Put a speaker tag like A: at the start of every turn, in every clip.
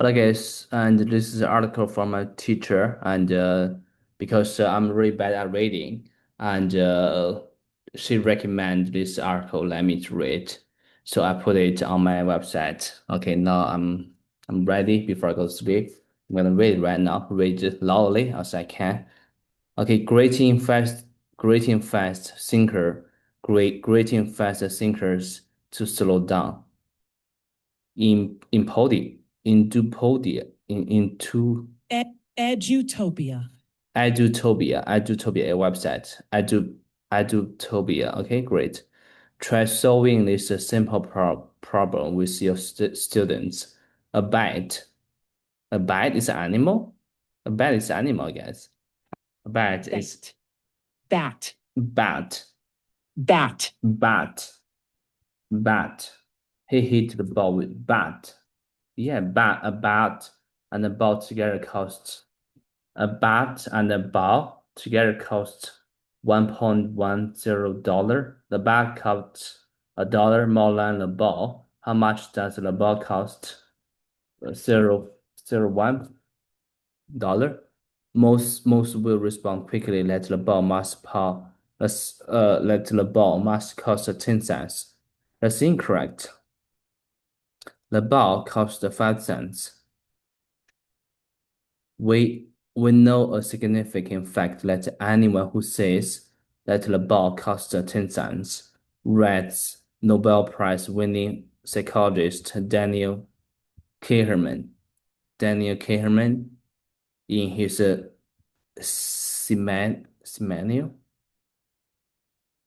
A: Hello guys, and this is an article from a teacher, and because I'm really bad at reading, and she recommended this article, let me to read, so I put it on my website. Okay, now I'm ready before I go to sleep. I'm gonna read it right now, read it loudly as I can. Okay, greeting fast thinkers to slow down in Podia, in Dupodia, into
B: Edutopia.
A: Edutopia, a website. Edutopia. Okay, great. Try solving this simple problem with your students. A bat. A bat is an animal? A bat is an animal, I guess. A bat is
B: Bat.
A: bat.
B: Bat.
A: Bat. Bat. He hit the ball with bat. Yeah, a bat and a ball together costs a bat and a ball together cost $1.10. The bat costs $1 more than the ball. How much does the ball cost? $0.01. Most will respond quickly that the ball must cost 10 cents. That's incorrect. The ball cost 5 cents. We know a significant fact that anyone who says that the ball costs 10 cents reads Nobel Prize winning psychologist Kahneman. Daniel Kahneman in his seminal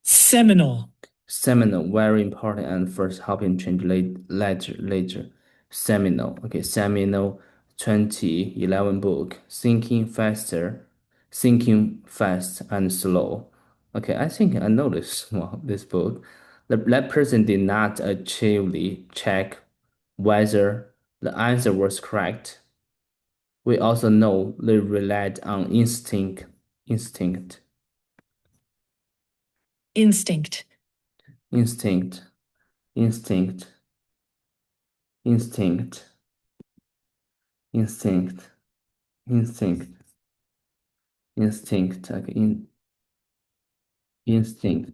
B: Seminal.
A: seminal, very important and first helping change later. Seminal, okay, seminal 2011 book, Thinking Fast and Slow. Okay, I think I know this well, this book. That person did not actively check whether the answer was correct. We also know they relied on instinct,
B: Instinct.
A: instinct, instinct, instinct, instinct, instinct, instinct, like instinct,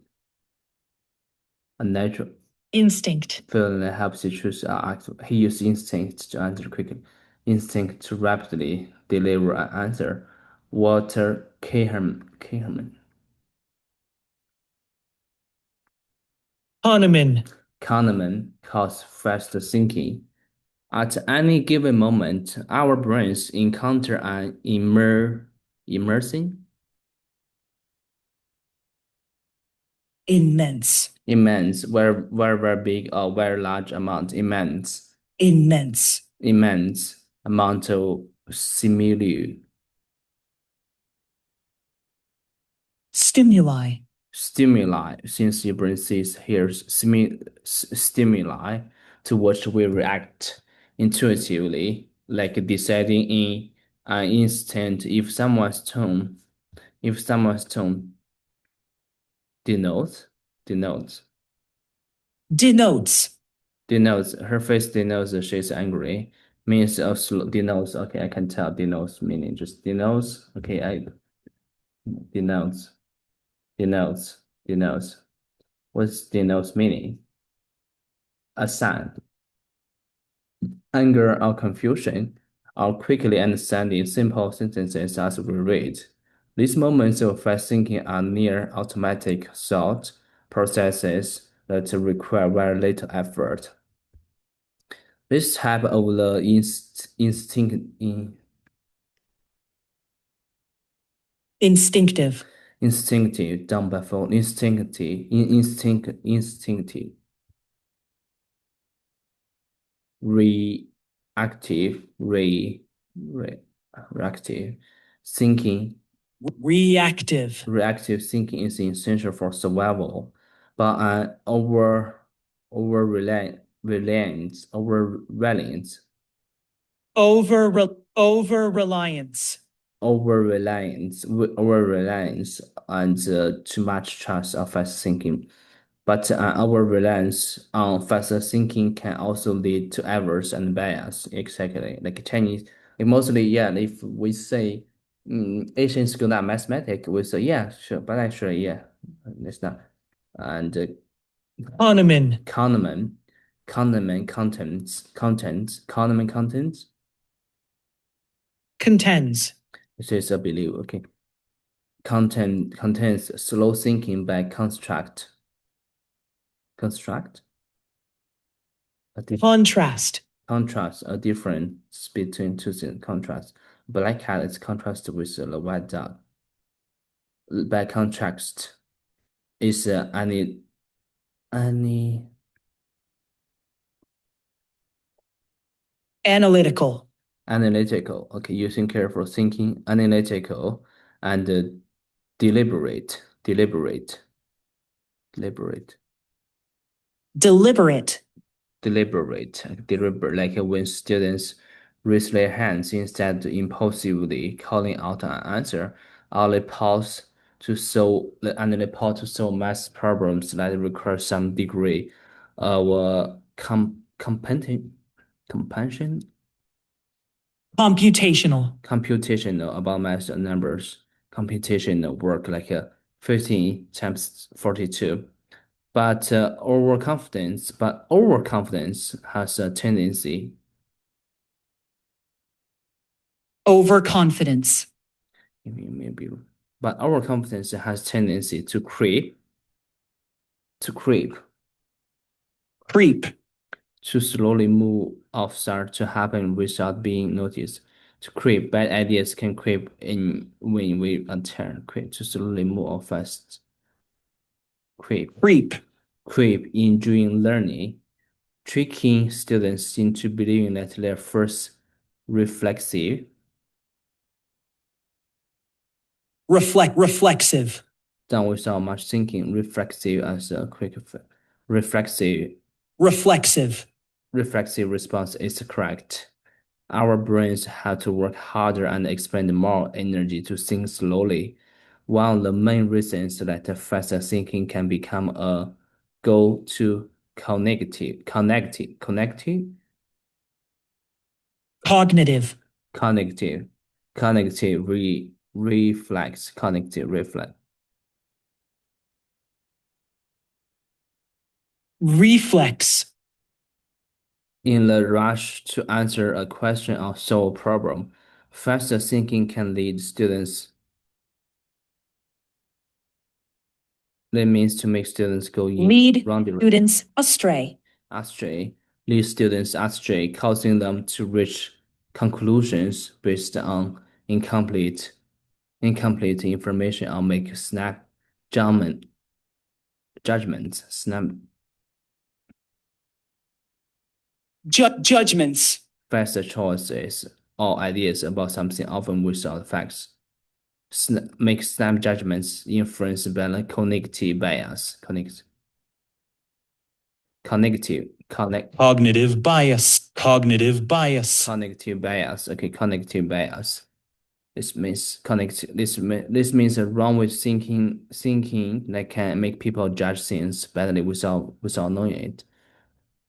A: a natural
B: Instinct.
A: feeling that helps you choose an act. He used instinct to answer quickly, instinct to rapidly deliver an answer. Walter Kahneman.
B: Kahneman.
A: Kahneman calls fast thinking. At any given moment, our brains encounter an immersing,
B: Immense.
A: immense, very big or very large amount,
B: Immense.
A: immense amount of stimuli,
B: Stimuli.
A: stimuli, since your brain sees, hears stimuli to which we react intuitively, like deciding in an instant if someone's tone denotes, denotes,
B: Denotes.
A: denotes, her face denotes that she's angry, means also denotes, okay, I can tell denotes meaning, just denotes, okay, denotes, denotes. What's denotes meaning? A sign, anger or confusion, or quickly understanding simple sentences as we read. These moments of fast thinking are near automatic thought processes that require very little effort. This type of the
B: Instinctive.
A: instinctive done by phone instinctive reactive reactive thinking
B: Reactive.
A: reactive thinking is essential for survival, but an over reliance
B: Over reliance.
A: over reliance and too much trust of fast thinking But our reliance on faster thinking can also lead to errors and bias. Exactly. Like Chinese, like mostly, yeah, if we say Asian school not mathematics, we say, yeah, sure, but actually, yeah, it's not. And
B: Kahneman.
A: Kahneman, Kahneman contents,
B: Contends.
A: this is a belief, okay. Content contains slow thinking by construct, a
B: Contrast.
A: contrast, a difference between two things, contrast. Black cat is contrast with the white dog. By contrast, is any
B: Analytical.
A: analytical. Okay, using careful thinking, analytical, and deliberate,
B: Deliberate.
A: deliberate. Like when students raise their hands instead of impulsively calling out an answer, or they pause to solve math problems that require some degree of compassion
B: Computational.
A: computational about math and numbers, computational work like 15 times 42. Overconfidence has a tendency,
B: Overconfidence.
A: maybe, but overconfidence has tendency to creep,
B: Creep.
A: to slowly move off start to happen without being noticed. To creep, bad ideas can creep in when we turn, creep to slowly move off fast, creep.
B: Creep.
A: Creep in during learning, tricking students into believing that their first reflexive,
B: Reflexive.
A: done without much thinking, reflexive as a quick reflexive
B: Reflexive.
A: reflexive response is correct. Our brains have to work harder and expend more energy to think slowly. One of the main reasons that faster thinking can become a go to
B: Cognitive.
A: cognitive cognitive reflex cognitive reflex
B: Reflex.
A: in the rush to answer a question or solve a problem. Faster thinking can lead students that means to make students go in
B: Lead
A: wrong direction
B: students astray.
A: astray lead students astray, causing them to reach conclusions based on incomplete information or make snap judgment judgments snap
B: Judgments.
A: faster choices or ideas about something often without facts. Make snap judgments influenced by the cognitive bias.
B: Cognitive bias. Cognitive bias.
A: Cognitive bias. Okay, cognitive bias. This means this means a wrong way of thinking that can make people judge things badly without knowing it.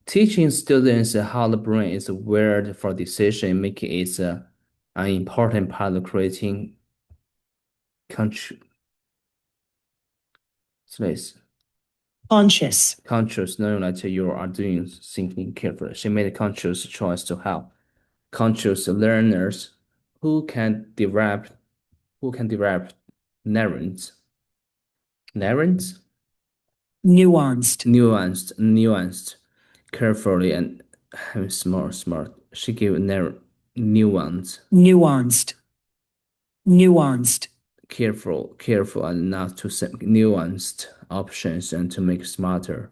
A: Teaching students how the brain is wired for decision making is an important part of creating conscious,
B: Conscious.
A: knowing that you are doing thinking carefully. She made a conscious choice to help conscious learners who can develop neurons, neurons, nuanced, carefully and smart. She gave
B: Nuanced. Nuanced.
A: careful and not too nuanced options and to make smart.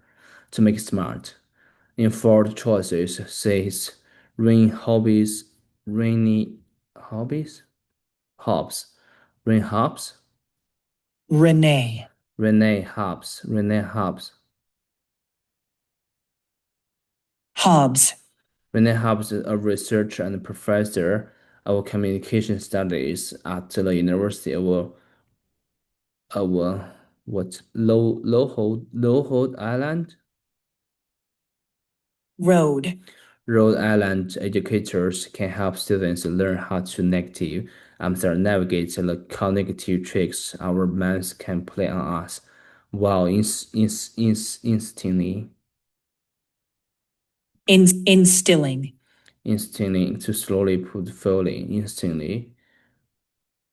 A: Informed choices says rainy hobbies, Hobbes, Rain Hobbes,
B: Renee.
A: Renee Hobbes.
B: Hobbes.
A: Renee Hobbes is a researcher and professor of communication studies at the University of What? Low Hold Island?
B: Road.
A: Rhode Island educators can help students learn how to navigate the cognitive tricks our minds can play on us while
B: Instilling.
A: instilling to slowly put feeling instantly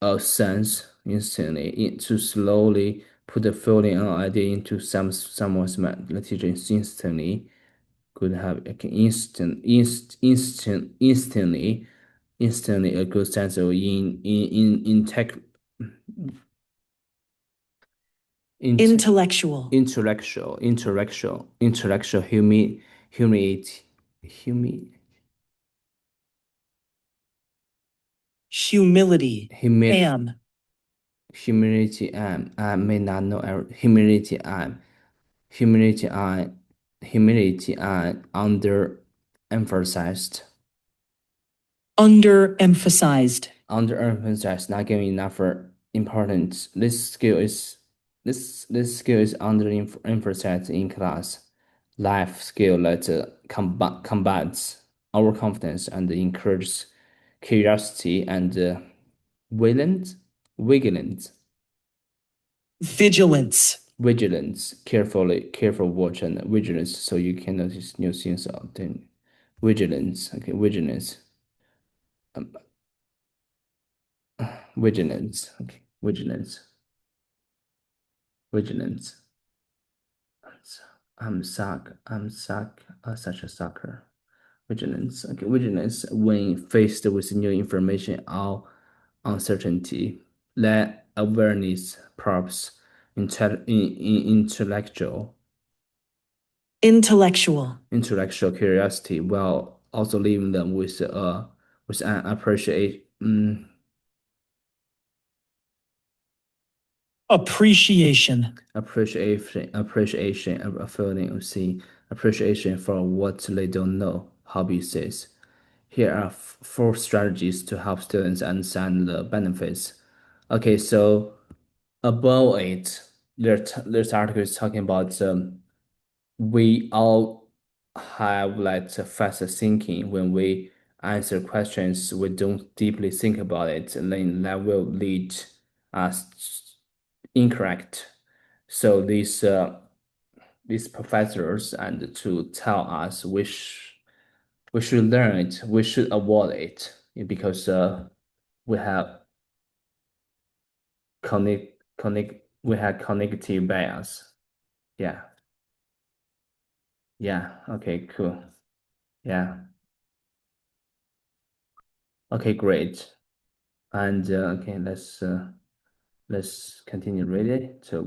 A: a sense instantly to slowly put the feeling or idea into someone's mind. The teacher instantly could have okay, instantly a good sense of in tech in
B: Intellectual.
A: intellectual humility humi
B: Humility.
A: humility
B: Am.
A: humility I may not know humility humility humility underemphasized
B: Underemphasized.
A: underemphasized, not giving enough importance. This skill is underemphasized in class. Life skill that combats our confidence and encourages curiosity and vigilance, vigilance,
B: Vigilance.
A: vigilance. Careful watch and vigilance, so you can notice new things out there. Vigilance, okay, vigilance, um, vigilance, okay, vigilance. Vigilance. Such a sucker. Vigilance. Okay, vigilance when faced with new information or uncertainty. Let awareness props intellectual
B: Intellectual.
A: intellectual curiosity while also leaving them with an
B: Appreciation.
A: appreciation of a feeling of seeing appreciation for what they don't know. Hobby says. Here are four strategies to help students understand the benefits. Okay, so above it, this article is talking about we all have like fast thinking when we answer questions. We don't deeply think about it, and then that will lead us incorrect. So these professors and to tell us we should learn it, we should avoid it because we have we have cognitive bias. Yeah, yeah. Okay, cool. Yeah. Okay, great. And okay, let's continue reading. So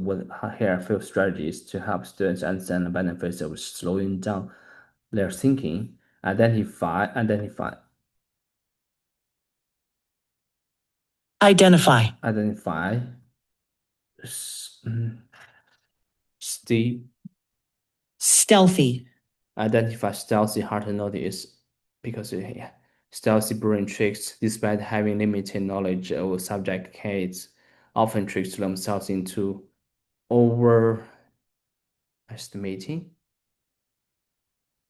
A: here are a few strategies to help students understand the benefits of slowing down their thinking.
B: Identify.
A: Identify s- mm, Steve
B: Stealthy.
A: identify stealthy hard to notice because yeah, stealthy brain tricks, despite having limited knowledge of a subject case, often tricks themselves into overestimating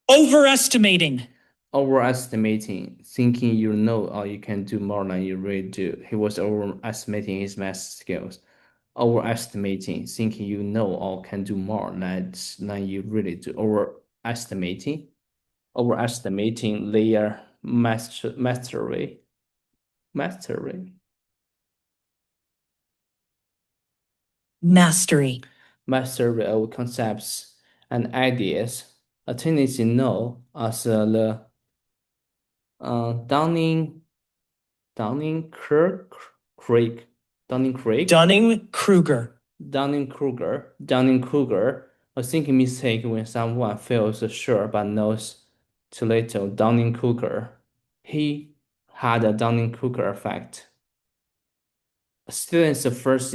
B: Overestimating.
A: overestimating, thinking you know or you can do more than you really do. He was overestimating his math skills. Overestimating, thinking you know or can do more than you really do. Overestimating their mastery,
B: Mastery.
A: mastery of concepts and ideas. A tendency known as the Dunning Dunning-Kruger Craig Dunning-Craig
B: Dunning-Kruger.
A: Dunning-Kruger, a thinking mistake when someone feels sure but knows too little. Dunning-Kruger. He had a Dunning-Kruger effect. Students' first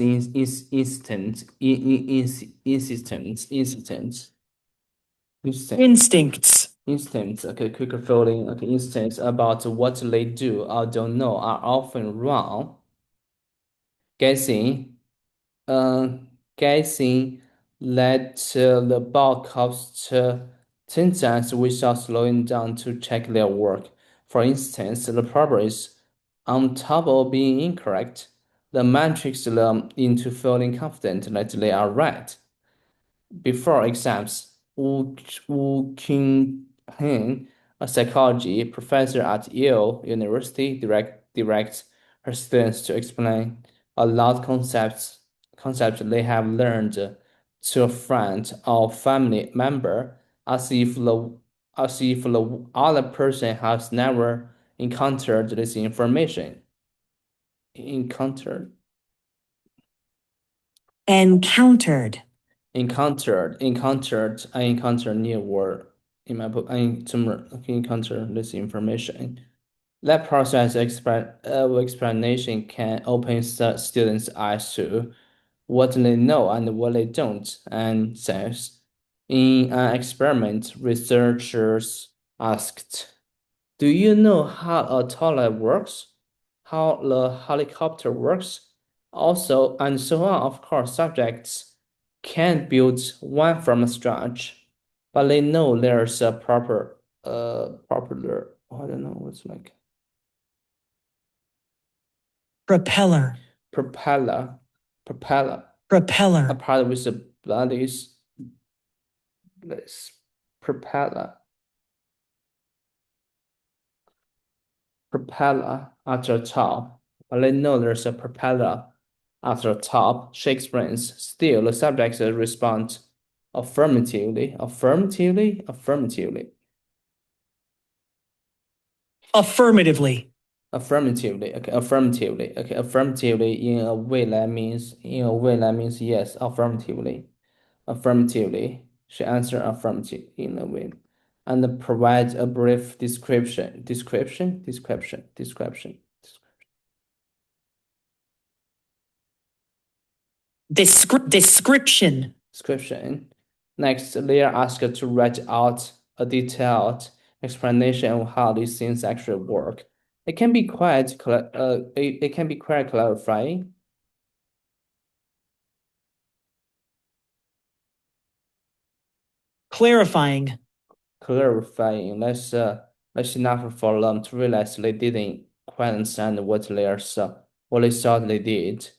B: Instincts.
A: instincts, okay, quicker feeling, okay, instincts about what they do or don't know are often wrong. Guessing, uh, guessing led to the bulk of sentence without slowing down to check their work. For instance, the problem is on top of being incorrect, the matrix them into feeling confident that they are right. Before exams, Wu Qingheng, a psychology professor at Yale University, directs her students to explain a lot concepts they have learned to a friend or family member as if the other person has never encountered this information. Encountered.
B: Encountered.
A: I encountered new word in my book. Encounter this information. That process explanation can open students' eyes to what they know and what they don't. And says, in an experiment, researchers asked, "Do you know how a toilet works? How the helicopter works? Also, and so on." Of course, subjects can't build one from scratch, but they know there's a popular, I don't know what's like
B: Propeller.
A: propeller, propeller. A
B: Propeller.
A: part with the blood is this propeller. Propeller at the top, but they know there's a propeller at the top. Shakespeare's still the subjects respond affirmatively, affirmatively,
B: Affirmatively.
A: okay, affirmatively, okay, affirmatively in a way that means yes, affirmatively, affirmatively. She answered affirmative in a way, and provides a brief description.
B: Description.
A: Description. Next, they are asked to write out a detailed explanation of how these things actually work. It can be quite clarifying.
B: Clarifying.
A: Clarifying. That's enough for them to realize they didn't quite understand what they thought they did.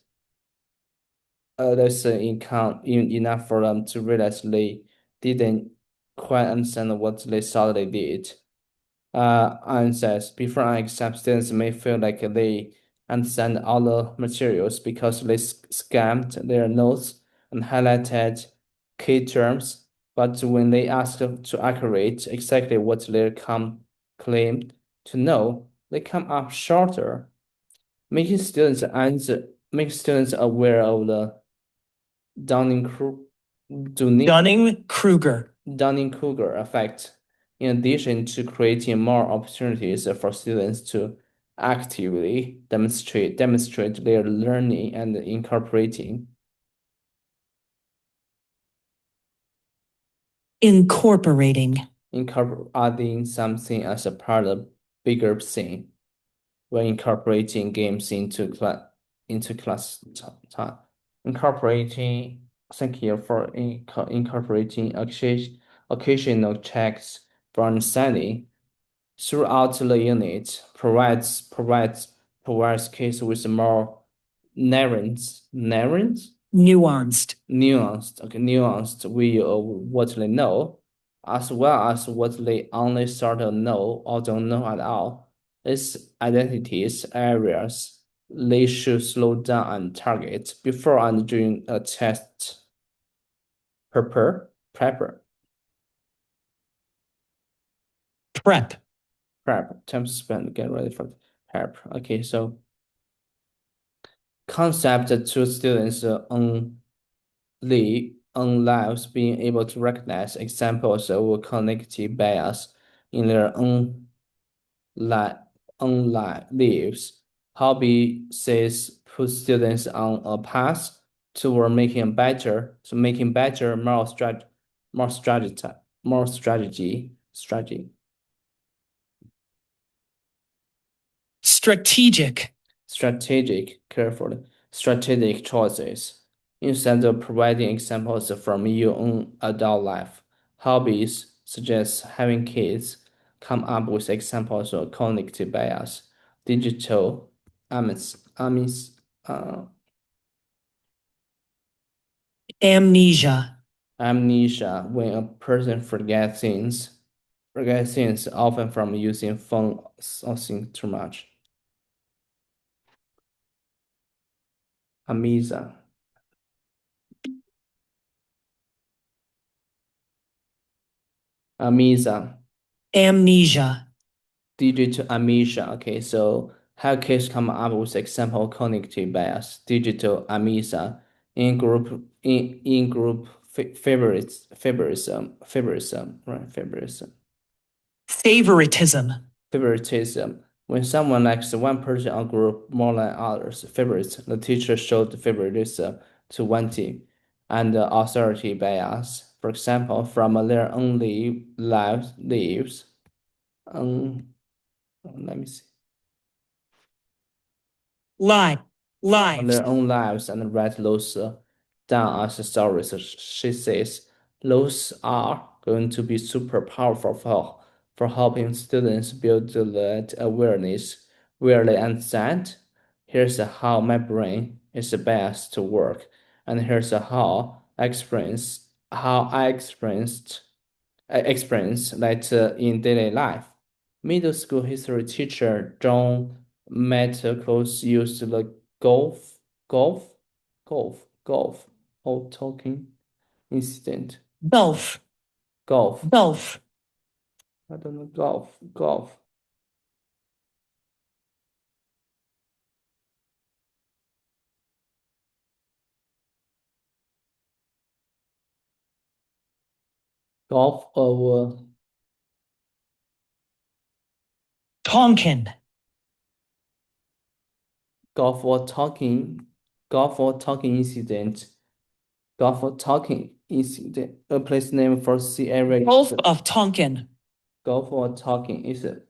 A: That's enough for them to realize they didn't quite understand what they thought they did. And says, before an exam, students may feel like they understand all the materials because they scanned their notes and highlighted key terms. But when they ask to accurate exactly what they claim to know, they come up shorter, making students aware of the
B: Dunning-Kruger.
A: Dunning-Kruger effect, in addition to creating more opportunities for students to actively demonstrate their learning and incorporating.
B: Incorporating.
A: Adding something as a part of bigger thing. When incorporating games into class time. Incorporating. Thank you for incorporating occasional checks for understanding throughout the unit. Provides case with more nuanced view of what they know, as well as what they only sort of know or don't know at all. These identities areas they should slow down and target before and during a test. Prepper. Prep. Time to spend, get ready for prep. Okay, so concept to students on lives being able to recognize examples of cognitive bias in their own lives. Hobby says put students on a path toward making better, more strategy.
B: Strategic.
A: Strategic, carefully. Strategic choices. Instead of providing examples from your own adult life, hobbies such as having kids come up with examples of cognitive bias, digital amis, amis, uh,
B: Amnesia.
A: amnesia when a person forgets things often from using phone or think too much. Amnesia. Amnesia.
B: Amnesia.
A: Digital amnesia. Okay, so hackers come up with example cognitive bias, digital amnesia, in group favoritism, right?
B: Favoritism.
A: Favoritism. When someone likes one person or group more than others, favorites, the teacher showed favoritism to one team, and authority bias. For example, from their own lives. Um, let me see.
B: Lie.
A: On
B: Lives.
A: their own lives and write those down as stories. She says those are going to be super powerful for helping students build that awareness where they understand. Here's how my brain is best to work, and here's how I experienced that in daily life. Middle school history teacher John Matthews used the golf, golf, golf, old talking incident.
B: Gulf.
A: Golf.
B: Gulf.
A: I don't know. Golf. Golf of
B: Tonkin.
A: golf or talking, golf or talking incident. Golf or talking incident. A place name for sea area.
B: Gulf of Tonkin.
A: Golf or talking is it?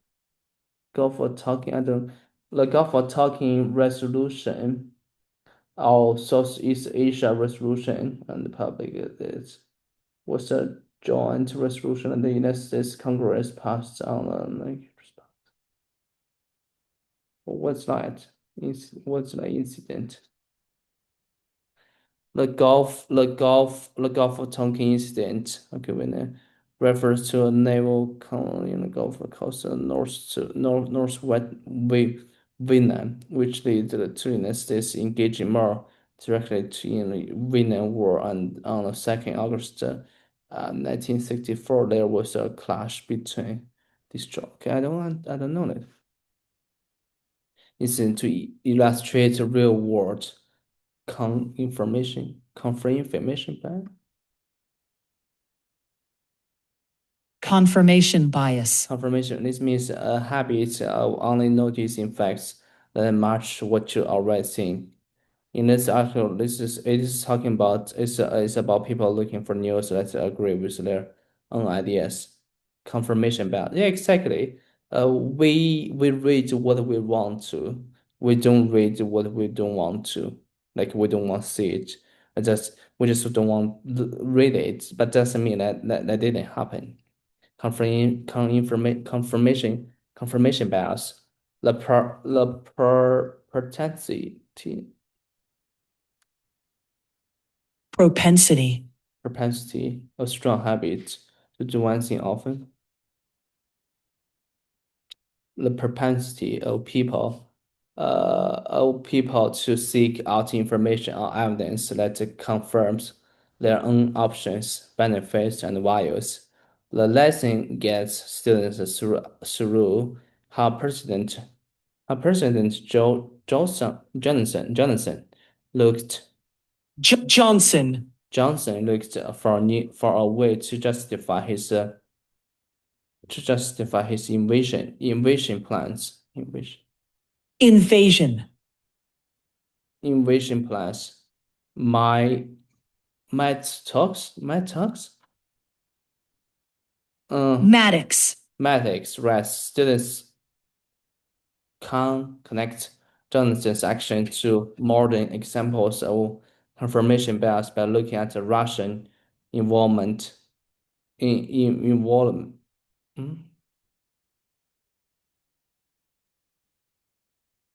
A: Go for talking. I don't. The go for talking resolution or Southeast Asia resolution and the public is was a joint resolution and the United States Congress passed on like what's that? What's the incident? The Gulf of Tonkin incident. Okay, when it refers to a naval colony in the Gulf Coast northwest Vietnam, which led to the United States engaging more directly in the Vietnam War. And on the 2nd August 1964, there was a clash between these two. Okay, I don't know that. It's to illustrate real world confirm information plan.
B: Confirmation bias.
A: Confirmation. This means a habit of only noticing facts that match what you already seen. In this article, it is talking about it's about people looking for news that agree with their own ideas. Confirmation bias. Yeah, exactly. We read what we want to. We don't read what we don't want to. Like we don't want to see it. We just don't want to read it. But doesn't mean that didn't happen. Confirmation bias. The
B: Propensity.
A: propensity, a strong habit to do one thing often. The propensity of people to seek out information or evidence that confirms their own options, benefits, and values. The lesson gets students through how President Johnson looked
B: Johnson.
A: for a way to justify his invasion plans.
B: Invasion.
A: Invasion plans. Matt talks.
B: Maddox.
A: Mathematics, right? Students can connect Johnson's action to modern examples of confirmation bias by looking at the Russian involvement in involvement.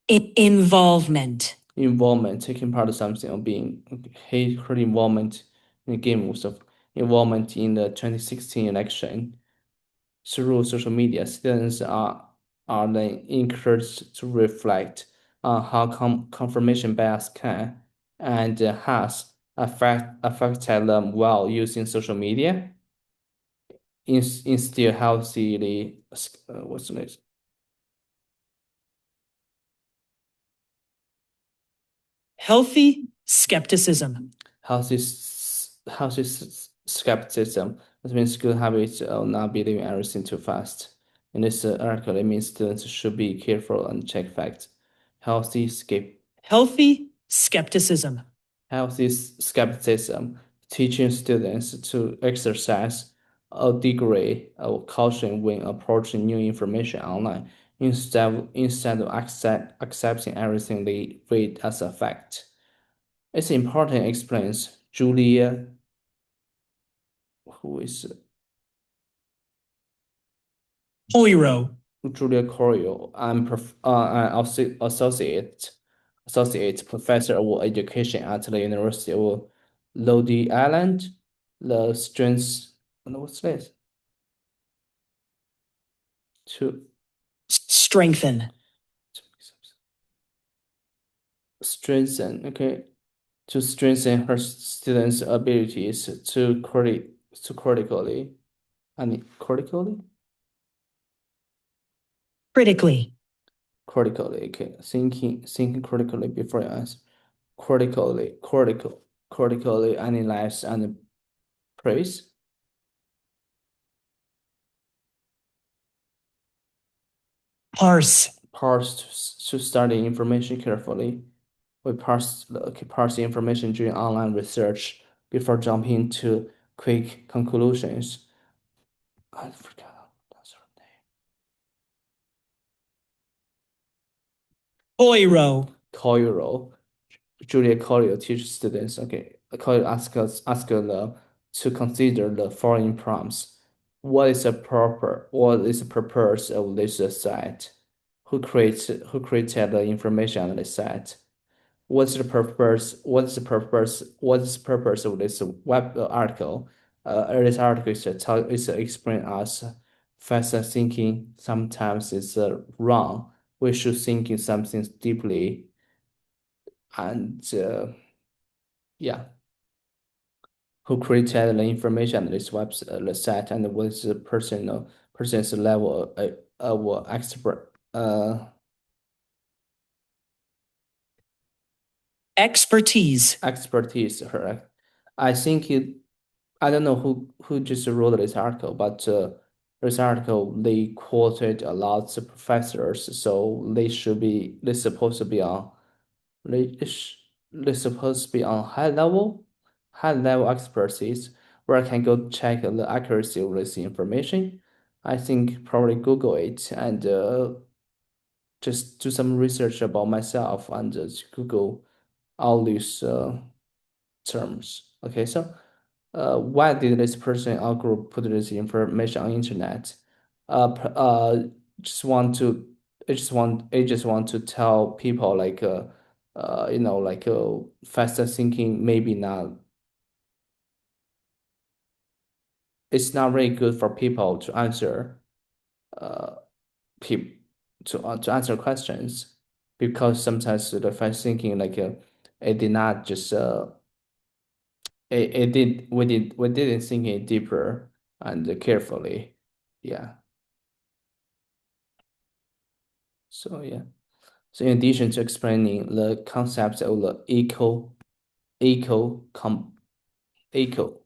B: Involvement.
A: Involvement, taking part in something or being her involvement in the game was of involvement in the 2016 election. Through social media, students are then encouraged to reflect on how confirmation bias can and has affected them while using social media. Instill healthily, what's the next?
B: Healthy skepticism.
A: Healthy skepticism. That means good habits of not believing everything too fast. In this article, it means students should be careful and check facts. Healthy
B: skepticism.
A: Healthy skepticism, teaching students to exercise a degree of caution when approaching new information online, instead of accepting everything they read as a fact. It's important, explains Julia, who is
B: Coiro.
A: Julia Corio. I'm an associate professor of education at the University of Rhode Island. The strengths, what's this? To
B: Strengthen.
A: strengthen, okay, to strengthen her students' abilities to critically, critically, okay, thinking critically before you answer, critically analyze and praise.
B: Parse.
A: To study information carefully. We parse the information during online research before jumping to quick conclusions. I forgot that's her name. Coiro. Julia Corio teaches students. Okay, Corio ask them to consider the following prompts. What is the purpose of this site? Who created the information on the site? What's the purpose? What's the purpose? What's the purpose of this web article? This article is to explain us fast thinking sometimes is wrong. We should think in something deeply and yeah. Who created the information on this website and what is the person's level of expertise. Her, I think I don't know who just wrote this article, but this article they quoted a lot of professors, so they supposed to be on they they supposed to be on high level expertise where I can go check the accuracy of this information. I think probably Google it and just do some research about myself and Google all these terms. Okay, so why did this person or group put this information on internet? Just want to, I just want to tell people like, like faster thinking maybe not. It's not really good for people to answer, uh, peop to answer questions because sometimes the fast thinking like it did not just it did we didn't think it deeper and carefully. Yeah. So yeah. So in addition to explaining the concepts of the echo com echo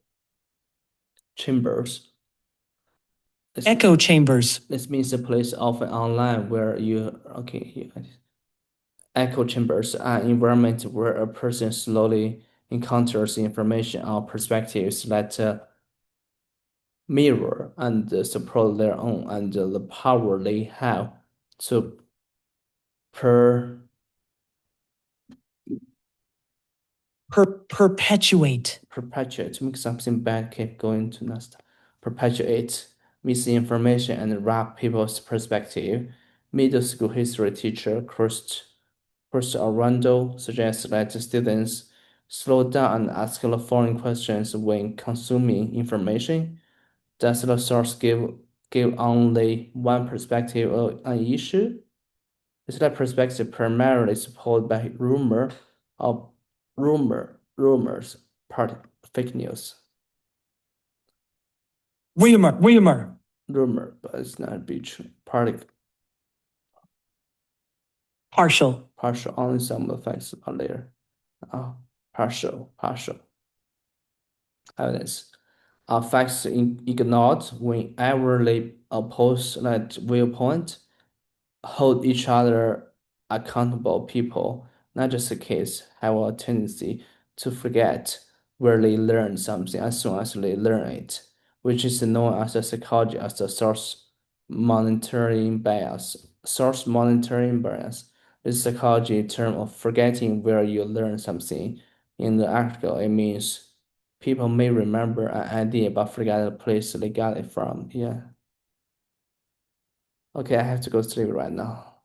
A: chambers.
B: Echo chambers.
A: This means a place often online where you okay echo chambers are environments where a person slowly encounters information or perspectives that mirror and support their own and the power they have to per
B: Perpetuate.
A: Perpetuate, to make something bad keep going to next. Perpetuate, misinformation and wrap people's perspective. Middle school history teacher Chris Arundel suggests that students slow down and ask the following questions when consuming information. Does the source give only one perspective of an issue? Is that perspective primarily supported by or rumors, fake news?
B: Rumor.
A: Rumor, but it's not be true.
B: Partial.
A: Partial, only some of the facts are there. Partial evidence. Are facts ignored whenever they oppose that viewpoint? Hold each other accountable. People, not just the kids, have a tendency to forget where they learned something as soon as they learn it, which is known as a psychology as the source monitoring bias. Source monitoring bias is a psychology term of forgetting where you learn something. In the article, it means people may remember an idea but forget the place they got it from. Yeah. Okay, I have to go sleep right now.